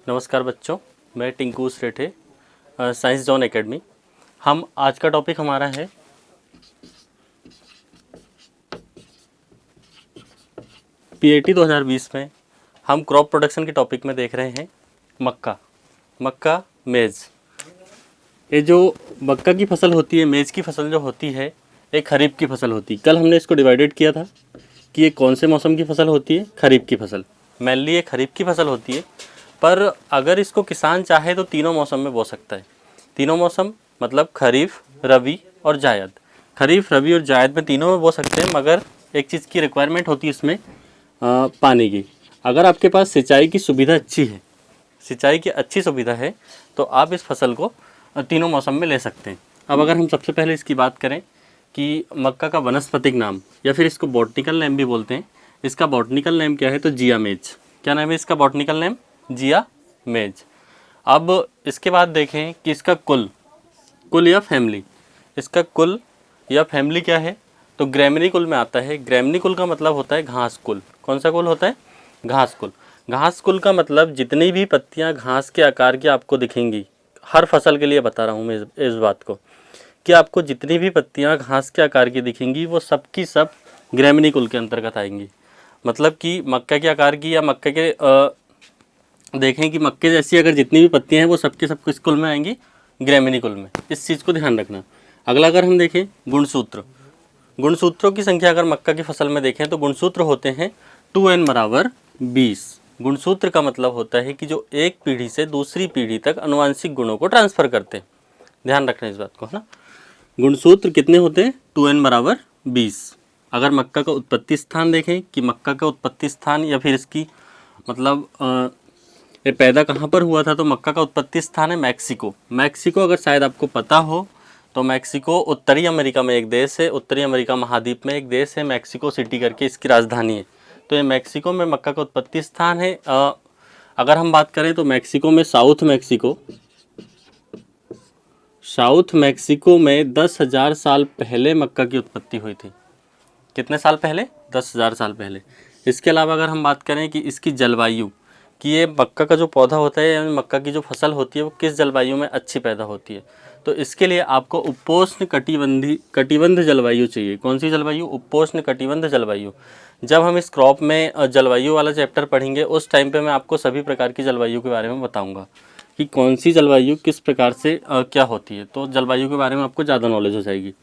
नमस्कार बच्चों, मैं टिंकू सेठे, साइंस जोन एकेडमी। हम आज का टॉपिक हमारा है पीएटी 2020 में हम क्रॉप प्रोडक्शन के टॉपिक में देख रहे हैं मक्का मेज़। ये जो मक्का की फसल होती है, मेज़ की फसल जो होती है, एक खरीफ की फसल होती है। कल हमने इसको डिवाइडेड किया था कि ये कौन से मौसम की फसल होती है, खरीफ की फसल। मेनली ये खरीफ की फसल होती है, पर अगर इसको किसान चाहे तो तीनों मौसम में बो सकता है। तीनों मौसम मतलब खरीफ, रबी और जायद। खरीफ, रबी और जायद में तीनों में बो सकते हैं, मगर एक चीज़ की रिक्वायरमेंट होती है इसमें, पानी की। अगर आपके पास सिंचाई की सुविधा अच्छी है, सिंचाई की अच्छी सुविधा है, तो आप इस फसल को तीनों मौसम में ले सकते हैं। अब अगर हम सबसे पहले इसकी बात करें कि मक्का का वनस्पतिक नाम या फिर इसको बॉटनिकल नेम भी बोलते हैं, इसका बॉटनिकल नेम क्या है, तो जिया मेज। क्या नाम है इसका बॉटनिकल नेम? जिया मेज। अब इसके बाद देखें कि इसका कुल या फैमिली, इसका कुल या फैमिली क्या है, तो ग्रैमनी कुल में आता है। ग्रैमनी कुल का मतलब होता है घास कुल। कौन सा कुल होता है? घास कुल। घास कुल का मतलब जितनी भी पत्तियां घास के आकार की आपको दिखेंगी, हर फसल के लिए बता रहा हूँ मैं इस बात को, कि आपको जितनी भी पत्तियां घास के आकार की दिखेंगी वो सब की सब ग्रैमनी कुल के अंतर्गत आएंगी। मतलब कि मक्का के आकार की या मक्के के देखें कि मक्के जैसी अगर जितनी भी पत्तियां हैं वो सबके सब किस कुल में आएंगी? ग्रैमनी कुल में। इस चीज़ को ध्यान रखना। अगला अगर हम देखें गुणसूत्र, गुणसूत्रों की संख्या अगर मक्का की फसल में देखें तो गुणसूत्र होते हैं 2n बराबर 20। गुणसूत्र का मतलब होता है कि जो एक पीढ़ी से दूसरी पीढ़ी तक अनुवांशिक गुणों को ट्रांसफ़र करते हैं। ध्यान रखना इस बात को, है ना। गुणसूत्र कितने होते हैं? 2n बराबर 20। अगर मक्का का उत्पत्ति स्थान देखें कि मक्का का उत्पत्ति स्थान या फिर इसकी मतलब ये पैदा कहाँ पर हुआ था, तो मक्का का उत्पत्ति स्थान है मैक्सिको। मैक्सिको अगर शायद आपको पता हो तो मैक्सिको उत्तरी अमेरिका में एक देश है, उत्तरी अमेरिका महाद्वीप में एक देश है, मैक्सिको सिटी करके इसकी राजधानी है। तो ये मैक्सिको में मक्का का उत्पत्ति स्थान है। अगर हम बात करें तो मैक्सिको में साउथ मैक्सिको में 10,000 साल पहले मक्का की उत्पत्ति हुई थी। कितने साल पहले? 10,000 साल पहले। इसके अलावा अगर हम बात करें कि इसकी जलवायु, कि ये मक्का का जो पौधा होता है यानी मक्का की जो फसल होती है वो किस जलवायु में अच्छी पैदा होती है, तो इसके लिए आपको उपोष्ण कटिबंध जलवायु चाहिए। कौन सी जलवायु? उपोष्ण कटिबंध जलवायु। जब हम इस क्रॉप में जलवायु वाला चैप्टर पढ़ेंगे उस टाइम पे मैं आपको सभी प्रकार की जलवायु के बारे में बताऊंगा कि कौन सी जलवायु किस प्रकार से क्या होती है, तो जलवायु के बारे में आपको ज़्यादा नॉलेज हो जाएगी।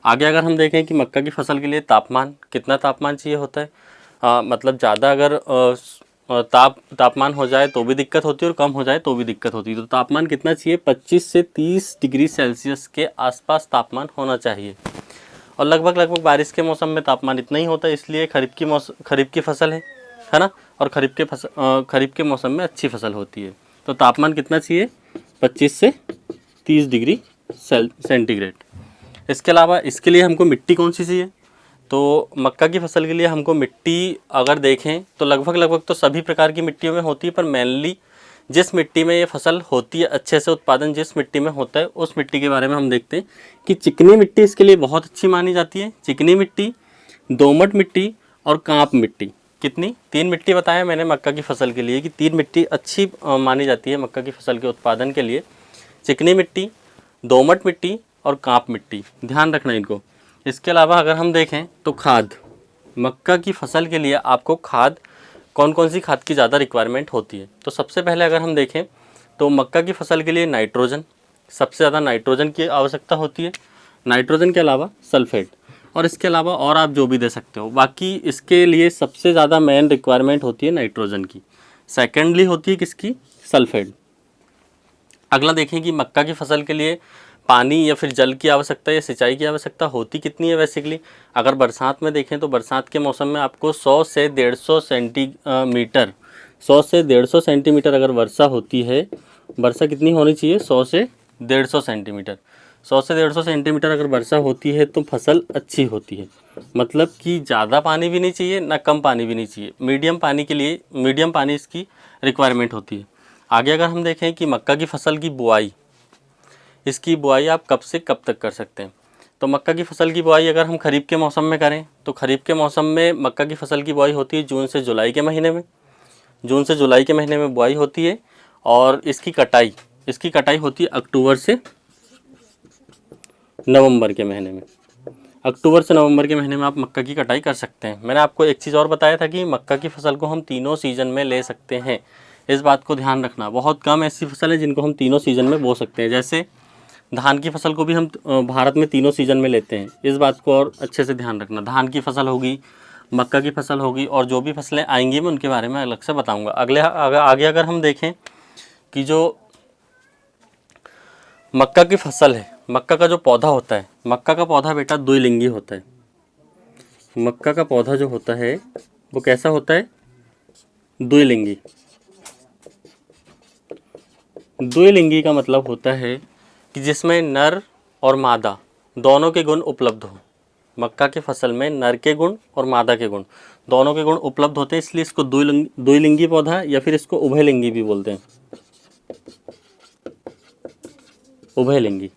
आगे अगर हम देखें कि मक्का की फसल के लिए तापमान, कितना तापमान चाहिए होता है, मतलब ज़्यादा अगर तापमान हो जाए तो भी दिक्कत होती है और कम हो जाए तो भी दिक्कत होती है। तो तापमान कितना चाहिए? 25 से 30 डिग्री सेल्सियस के आसपास तापमान होना चाहिए। और लगभग बारिश के मौसम में तापमान इतना ही होता है, इसलिए खरीफ की फसल है ना। और खरीफ के मौसम में अच्छी फसल होती है। तो तापमान कितना चाहिए? 25 से 30 डिग्री सेंटीग्रेड। इसके अलावा इसके लिए हमको मिट्टी कौन सी चाहिए, तो मक्का की फसल के लिए हमको मिट्टी अगर देखें तो लगभग तो सभी प्रकार की मिट्टियों में होती है, पर मेनली जिस मिट्टी में ये फसल होती है, अच्छे से उत्पादन जिस मिट्टी में होता है उस मिट्टी के बारे में हम देखते हैं कि चिकनी मिट्टी इसके लिए बहुत अच्छी मानी जाती है। चिकनी मिट्टी, दोमट मिट्टी और कांप मिट्टी। कितनी? 3 मिट्टी बताया मैंने मक्का की फसल के लिए कि 3 मिट्टी अच्छी मानी जाती है मक्का की फसल के उत्पादन के लिए। चिकनी मिट्टी, दोमट मिट्टी और कांप मिट्टी। ध्यान रखना इनको। इसके अलावा अगर हम देखें तो खाद, मक्का की फसल के लिए आपको खाद, कौन कौन सी खाद की ज़्यादा रिक्वायरमेंट होती है, तो सबसे पहले अगर हम देखें तो मक्का की फसल के लिए नाइट्रोजन, सबसे ज़्यादा नाइट्रोजन की आवश्यकता होती है। नाइट्रोजन के अलावा सल्फेट, और इसके अलावा और आप जो भी दे सकते हो। बाकी इसके लिए सबसे ज़्यादा मेन रिक्वायरमेंट होती है नाइट्रोजन की, सेकेंडली होती है किसकी? सल्फेट। अगला देखें कि मक्का की फसल के लिए पानी या फिर जल की आवश्यकता या सिंचाई की आवश्यकता होती कितनी है बेसिकली। अगर बरसात में देखें तो बरसात के मौसम में आपको 100 से 150 सेंटीमीटर अगर वर्षा होती है, वर्षा कितनी होनी चाहिए? 100 से 150 सेंटीमीटर। 100 से 150 सेंटीमीटर अगर वर्षा होती है तो फसल अच्छी होती है। मतलब कि ज़्यादा पानी भी नहीं चाहिए ना कम पानी भी नहीं चाहिए, मीडियम पानी इसकी रिक्वायरमेंट होती है। आगे अगर हम देखें कि मक्का की फसल की बुआई, इसकी बुआई आप कब से कब तक कर सकते हैं, तो मक्का की फसल की बुआई अगर हम खरीफ के मौसम में करें तो खरीफ के मौसम में मक्का की फसल की बुआई होती है जून से जुलाई के महीने में बुआई होती है। और इसकी कटाई होती है अक्टूबर से नवंबर के महीने में। अक्टूबर से नवंबर के महीने में आप मक्का की कटाई कर सकते हैं। मैंने आपको एक चीज़ और बताया था कि मक्का की फसल को हम तीनों सीज़न में ले सकते हैं, इस बात को ध्यान रखना। बहुत कम ऐसी फसल है जिनको हम तीनों सीज़न में बो सकते हैं। जैसे धान की फसल को भी हम भारत में तीनों सीज़न में लेते हैं, इस बात को और अच्छे से ध्यान रखना। धान की फसल होगी, मक्का की फसल होगी, और जो भी फसलें आएंगी मैं उनके बारे में अलग से बताऊँगा। आगे अगर हम देखें कि जो मक्का की फसल है, मक्का का जो पौधा होता है, मक्का का पौधा बेटा द्विलिंगी होता है। मक्का का पौधा जो होता है वो कैसा होता है? द्विलिंगी। द्विलिंगी का मतलब होता है कि जिसमें नर और मादा दोनों के गुण उपलब्ध हो। मक्का की फसल में नर के गुण और मादा के गुण दोनों के गुण उपलब्ध होते हैं, इसलिए इसको द्विलिंगी पौधा या फिर इसको उभयलिंगी भी बोलते हैं। उभयलिंगी,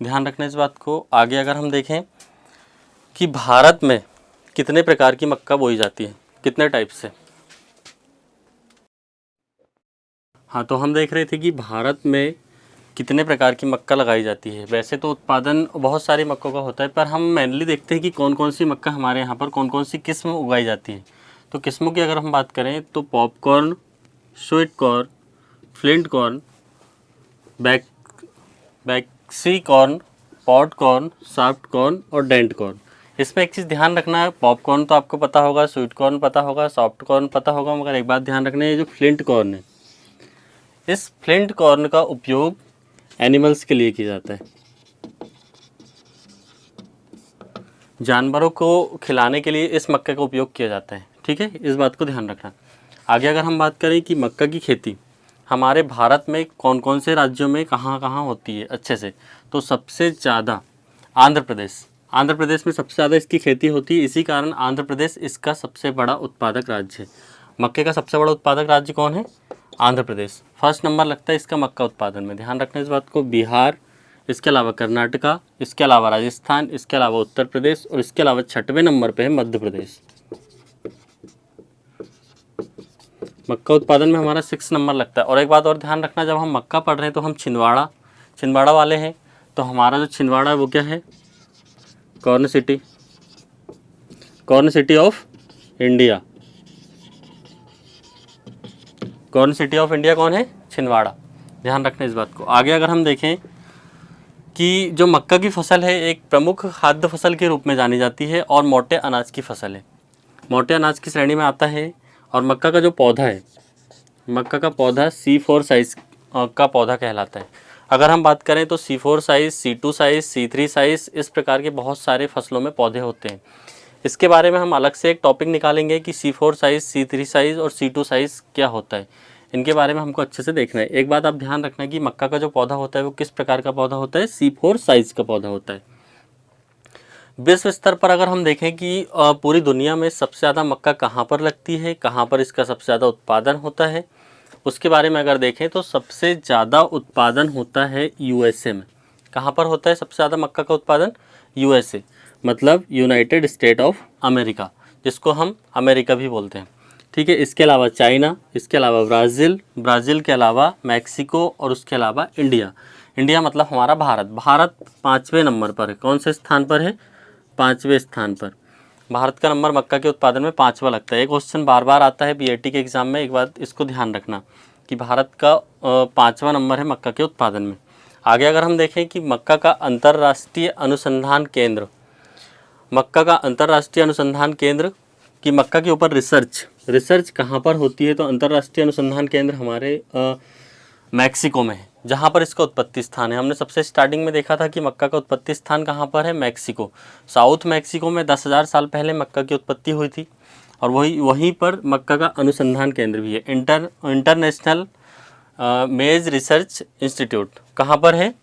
ध्यान रखना इस बात को। आगे अगर हम देखें कि भारत में कितने प्रकार की मक्का बोई जाती है, कितने टाइप से। हाँ, तो हम देख रहे थे कि भारत में कितने प्रकार की मक्का लगाई जाती है। वैसे तो उत्पादन बहुत सारी मक्कों का होता है, पर हम मेनली देखते हैं कि कौन कौन सी मक्का हमारे यहाँ पर कौन कौन सी किस्म उगाई जाती है। तो किस्मों की अगर हम बात करें तो popcorn, sweet corn, flint corn, waxy corn, pod corn, soft corn और डेंट कॉर्न। इसमें एक चीज़ ध्यान रखना है, पॉपकॉर्न तो आपको पता होगा, स्वीट कॉर्न पता होगा, सॉफ्ट कॉर्न पता होगा, मगर एक बात ध्यान रखना है, ये जो फ्लिंट कॉर्न है, इस फ्लिंट कॉर्न का उपयोग एनिमल्स के लिए किया जाता है। जानवरों को खिलाने के लिए इस मक्के का उपयोग किया जाता है। ठीक है, इस बात को ध्यान रखना। आगे अगर हम बात करें कि मक्का की खेती हमारे भारत में कौन कौन से राज्यों में कहाँ कहाँ होती है अच्छे से, तो सबसे ज़्यादा आंध्र प्रदेश में सबसे ज़्यादा इसकी खेती होती है। इसी कारण आंध्र प्रदेश इसका सबसे बड़ा उत्पादक राज्य है। मक्के का सबसे बड़ा उत्पादक राज्य कौन है? आंध्र प्रदेश। फर्स्ट नंबर लगता है इसका मक्का उत्पादन में, ध्यान रखना इस बात को। बिहार, इसके अलावा कर्नाटका, इसके अलावा राजस्थान, इसके अलावा उत्तर प्रदेश, और इसके अलावा 6वें नंबर पे है मध्य प्रदेश। मक्का उत्पादन में हमारा 6 नंबर लगता है। और एक बात और ध्यान रखना, जब हम मक्का पढ़ रहे हैं तो हम छिंदवाड़ा वाले हैं, तो हमारा जो छिंदवाड़ा है वो क्या है? Corn city of India. Corn city of India कौन है? छिंदवाड़ा। ध्यान रखना इस बात को। आगे अगर हम देखें कि जो मक्का की फसल है एक प्रमुख खाद्य फसल के रूप में जानी जाती है और मोटे अनाज की फसल है, मोटे अनाज की श्रेणी में आता है। और मक्का का जो पौधा है, मक्का का पौधा C4 साइज़ का पौधा कहलाता है। अगर हम बात करें तो C4 size, C2 size, C3 size, इस प्रकार के बहुत सारे फसलों में पौधे होते हैं। इसके बारे में हम अलग से एक टॉपिक निकालेंगे कि C4 साइज़, C3 साइज़ और C2 साइज़ क्या होता है। इनके बारे में हमको अच्छे से देखना है। एक बात आप ध्यान रखना कि मक्का का जो पौधा होता है वो किस प्रकार का पौधा होता है? C4 साइज़ का पौधा होता है। विश्व स्तर पर अगर हम देखें कि पूरी दुनिया में सबसे ज़्यादा मक्का कहाँ पर लगती है, कहाँ पर इसका सबसे ज़्यादा उत्पादन होता है, उसके बारे में अगर देखें तो सबसे ज़्यादा उत्पादन होता है USA में। कहाँ पर होता है सबसे ज़्यादा मक्का का उत्पादन? USA, मतलब यूनाइटेड स्टेट ऑफ अमेरिका, जिसको हम अमेरिका भी बोलते हैं। ठीक है, इसके अलावा चाइना, इसके अलावा ब्राज़ील के अलावा मैक्सिको, और उसके अलावा इंडिया मतलब हमारा भारत 5वें नंबर पर है। कौन से स्थान पर है? 5वें स्थान पर। भारत का नंबर मक्का के उत्पादन में 5वां लगता है। एक क्वेश्चन बार बार आता है BAT के एग्ज़ाम में, एक बात इसको ध्यान रखना कि भारत का 5वां नंबर है मक्का के उत्पादन में। आगे अगर हम देखें कि मक्का का अंतर्राष्ट्रीय अनुसंधान केंद्र, कि मक्का के ऊपर रिसर्च कहाँ पर होती है, तो अंतर्राष्ट्रीय अनुसंधान केंद्र हमारे मैक्सिको में है, जहाँ पर इसका उत्पत्ति स्थान है। हमने सबसे स्टार्टिंग में देखा था कि मक्का का उत्पत्ति स्थान कहाँ पर है? मैक्सिको। साउथ मैक्सिको में 10,000 साल पहले मक्का की उत्पत्ति हुई थी, और वहीं पर मक्का का अनुसंधान केंद्र भी है। इंटरनेशनल मेज रिसर्च इंस्टीट्यूट कहाँ पर है?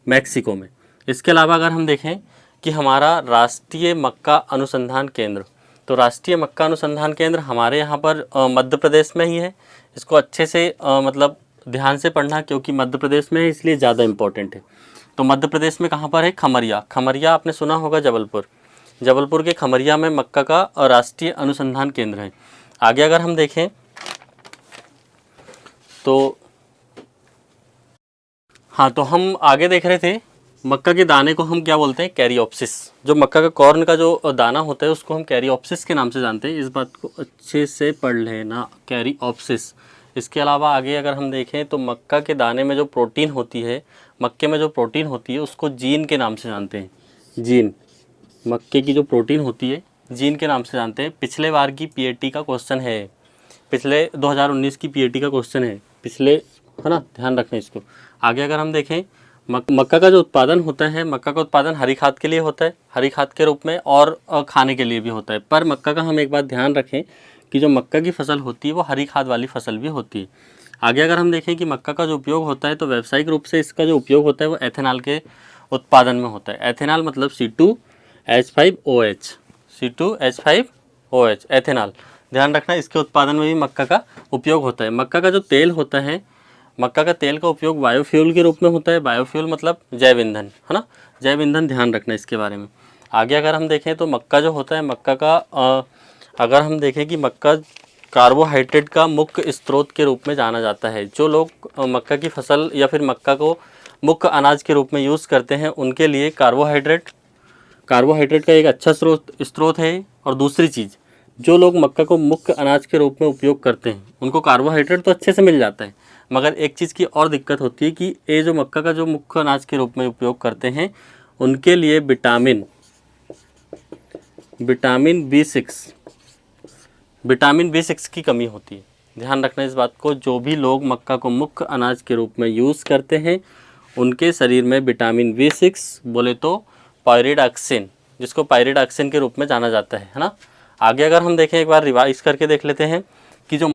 मैक्सिको में। इसके अलावा अगर हम देखें कि हमारा राष्ट्रीय मक्का अनुसंधान केंद्र, तो राष्ट्रीय मक्का अनुसंधान केंद्र हमारे यहाँ पर मध्य प्रदेश में ही है। इसको अच्छे से मतलब ध्यान से पढ़ना, क्योंकि मध्य प्रदेश में है इसलिए ज़्यादा इम्पोर्टेंट है। तो मध्य प्रदेश में कहाँ पर है? खमरिया आपने सुना होगा, जबलपुर के खमरिया में मक्का का राष्ट्रीय अनुसंधान केंद्र है। आगे अगर हम देखें तो हाँ, तो हम आगे देख रहे थे मक्का के दाने को हम क्या बोलते हैं, कैरियोप्सिस। जो मक्का का कॉर्न का जो दाना होता है उसको हम कैरियोप्सिस के नाम से जानते हैं। इस बात को अच्छे से पढ़ लेना, कैरियोप्सिस। इसके अलावा आगे अगर हम देखें तो मक्का के दाने में जो प्रोटीन होती है, मक्के में जो प्रोटीन होती है उसको जीन के नाम से जानते हैं। जीन, मक्के की जो प्रोटीन होती है जीन के नाम से जानते हैं। पिछले बार की पीएटी का क्वेश्चन है, पिछले 2019 की पीएटी का क्वेश्चन है पिछले, है ना, ध्यान रखना इसको। आगे अगर हम देखें मक्का का जो उत्पादन होता है, मक्का का उत्पादन हरी खाद के लिए होता है, हरी खाद के रूप में, और खाने के लिए भी होता है। पर मक्का का हम एक बात ध्यान रखें कि जो मक्का की फसल होती है वो हरी खाद वाली फसल भी होती है। आगे अगर हम देखें कि मक्का का जो उपयोग होता है तो व्यावसायिक रूप से इसका जो उपयोग होता है वो एथेनॉल के उत्पादन में होता है। एथेनॉल मतलब C2H5OH, C2H5OH, एथेनॉल। ध्यान रखना, इसके उत्पादन में भी मक्का का उपयोग होता है। मक्का का जो तेल होता है, मक्का का तेल का उपयोग बायोफ्यूल के रूप में होता है। बायोफ्यूल मतलब जैव ईंधन, है ना, जैव ईंधन। ध्यान रखना इसके बारे में। आगे अगर हम देखें तो मक्का जो होता है, मक्का का अगर हम देखें कि मक्का कार्बोहाइड्रेट का मुख्य स्रोत के रूप में जाना जाता है। जो लोग मक्का की फसल या फिर मक्का को मुख्य अनाज के रूप में यूज़ करते हैं उनके लिए कार्बोहाइड्रेट का एक अच्छा स्रोत है। और दूसरी चीज़, जो लोग मक्का को मुख्य अनाज के रूप में उपयोग करते हैं उनको कार्बोहाइड्रेट तो अच्छे से मिल जाता है, मगर एक चीज़ की और दिक्कत होती है कि ये जो मक्का का जो मुख्य अनाज के रूप में उपयोग करते हैं उनके लिए विटामिन B6 की कमी होती है। ध्यान रखना इस बात को। जो भी लोग मक्का को मुख्य अनाज के रूप में यूज़ करते हैं उनके शरीर में विटामिन B6, बोले तो पायरिडॉक्सिन, जिसको पायरिडॉक्सिन के रूप में जाना जाता है ना। आगे अगर हम देखें, एक बार रिवाइज करके देख लेते हैं कि जो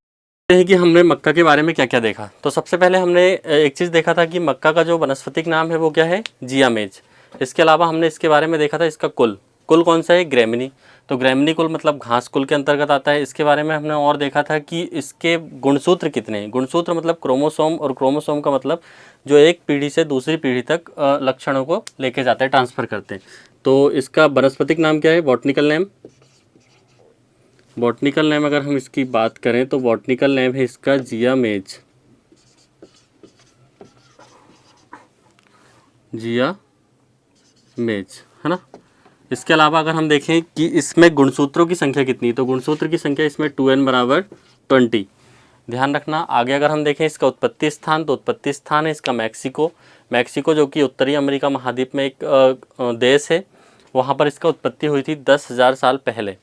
है कि हमने मक्का के बारे में क्या क्या देखा। तो सबसे पहले हमने एक चीज़ देखा था कि मक्का का जो वनस्पतिक नाम है वो क्या है, जियामेज। इसके अलावा हमने इसके बारे में देखा था इसका कुल कौन सा है, ग्रेमिनी। तो ग्रेमिनी कुल मतलब घास कुल के अंतर्गत आता है। इसके बारे में हमने और देखा था कि इसके गुणसूत्र कितने हैं। गुणसूत्र मतलब क्रोमोसोम, और क्रोमोसोम का मतलब जो एक पीढ़ी से दूसरी पीढ़ी तक लक्षणों को लेके जाते हैं, ट्रांसफ़र करते हैं। तो इसका वनस्पतिक नाम क्या है, बॉटनिकल नेम अगर हम इसकी बात करें तो बॉटनिकल नेम है इसका जियामेज, है ना। इसके अलावा अगर हम देखें कि इसमें गुणसूत्रों की संख्या कितनी, तो गुणसूत्र की संख्या इसमें 2n = 20। ध्यान रखना। आगे अगर हम देखें इसका उत्पत्ति स्थान, तो उत्पत्ति स्थान है इसका मैक्सिको जो कि उत्तरी अमेरिका महाद्वीप में एक देश है, वहाँ पर इसका उत्पत्ति हुई थी 10,000 साल पहले।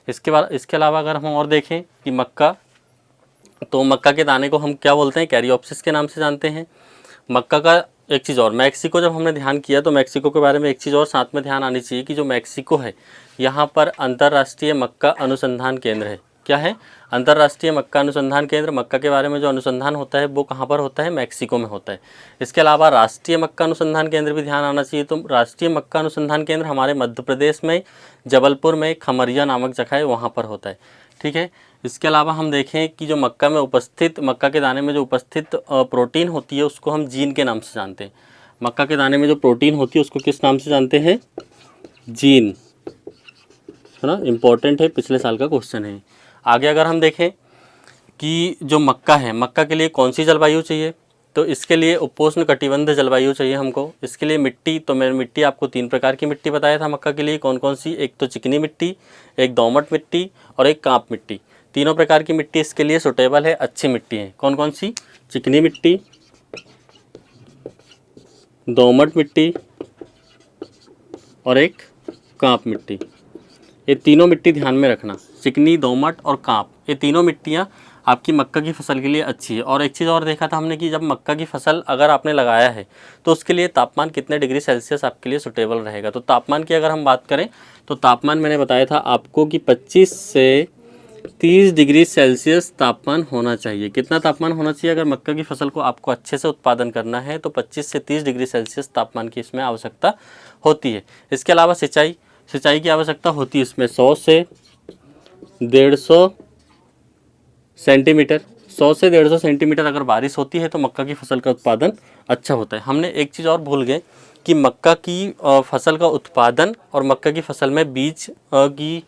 इसके अलावा अगर हम और देखें कि मक्का, तो मक्का के दाने को हम क्या बोलते हैं, कैरियोप्सिस के नाम से जानते हैं। मक्का का एक चीज़ और, मैक्सिको जब हमने ध्यान किया तो मैक्सिको के बारे में एक चीज़ और साथ में ध्यान आनी चाहिए कि जो मैक्सिको है यहाँ पर अंतर्राष्ट्रीय मक्का अनुसंधान केंद्र है। क्या है, अंतर्राष्ट्रीय मक्का अनुसंधान केंद्र। मक्का के बारे में जो अनुसंधान होता है वो कहाँ पर होता है, मैक्सिको में होता है। इसके अलावा राष्ट्रीय मक्का अनुसंधान केंद्र भी ध्यान आना चाहिए। तो राष्ट्रीय मक्का अनुसंधान केंद्र हमारे मध्य प्रदेश में जबलपुर में खमरिया नामक जगह है, वहाँ पर होता है। ठीक है। इसके अलावा हम देखें कि जो मक्का के दाने में जो उपस्थित प्रोटीन होती है उसको हम जीन के नाम से जानते हैं। मक्का के दाने में जो प्रोटीन होती है उसको किस नाम से जानते हैं, जीन, है ना। इम्पोर्टेंट है, पिछले साल का क्वेश्चन है। आगे अगर हम देखें कि जो मक्का है, मक्का के लिए कौन सी जलवायु चाहिए, तो इसके लिए उपोष्ण कटिबंध जलवायु चाहिए हमको। इसके लिए मिट्टी, तो मैंने मिट्टी आपको 3 प्रकार की मिट्टी बताया था मक्का के लिए, कौन सी, एक तो चिकनी मिट्टी, एक दोमट मिट्टी और एक कांप मिट्टी। तीनों प्रकार की मिट्टी इसके लिए सुटेबल है, अच्छी मिट्टी है। कौन सी, चिकनी मिट्टी, दोमट मिट्टी और एक कांप मिट्टी। ये तीनों मिट्टी ध्यान में रखना, चिकनी, दोमट और कांप, ये तीनों मिट्टियाँ आपकी मक्का की फसल के लिए अच्छी है। और एक चीज़ और देखा था हमने कि जब मक्का की फसल अगर आपने लगाया है तो उसके लिए तापमान कितने डिग्री सेल्सियस आपके लिए सुटेबल रहेगा। तो तापमान की अगर हम बात करें तो तापमान मैंने बताया था आपको कि 25 से 30 डिग्री सेल्सियस तापमान होना चाहिए। कितना तापमान होना चाहिए, अगर मक्का की फसल को आपको अच्छे से उत्पादन करना है तो 25 से 30 डिग्री सेल्सियस तापमान की इसमें आवश्यकता होती है। इसके अलावा सिंचाई की आवश्यकता होती है इसमें 100 से 150 सेंटीमीटर। 100 से 150 सेंटीमीटर अगर बारिश होती है तो मक्का की फसल का उत्पादन अच्छा होता है। हमने एक चीज़ और भूल गए कि मक्का की फसल का उत्पादन और मक्का की फसल में बीज की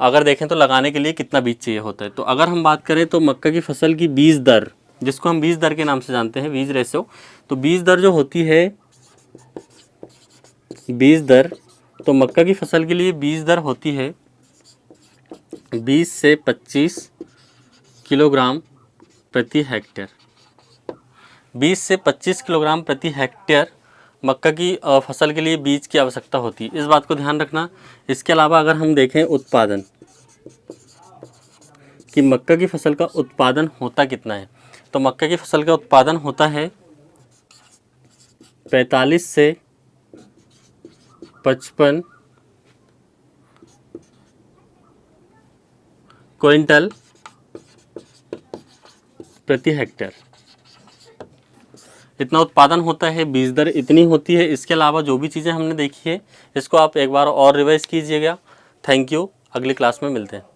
अगर देखें तो लगाने के लिए कितना बीज चाहिए होता है। तो अगर हम बात करें तो मक्का की फसल की बीज दर जिसको हम बीज दर के नाम से जानते हैं, बीज रेशो। तो बीज दर जो होती है, बीज दर, तो मक्का की फसल के लिए बीज दर होती है 20 से 25 किलोग्राम प्रति हेक्टेयर। 20 से 25 किलोग्राम प्रति हेक्टेयर मक्का की फसल के लिए बीज की आवश्यकता होती है, इस बात को ध्यान रखना। इसके अलावा अगर हम देखें उत्पादन, कि मक्का की फसल का उत्पादन होता कितना है, तो मक्का की फसल का उत्पादन होता है 45 से 55 क्विंटल प्रति हेक्टेयर, इतना उत्पादन होता है, बीज दर इतनी होती है। इसके अलावा जो भी चीज़ें हमने देखी है इसको आप एक बार और रिवाइज कीजिएगा। थैंक यू, अगली क्लास में मिलते हैं।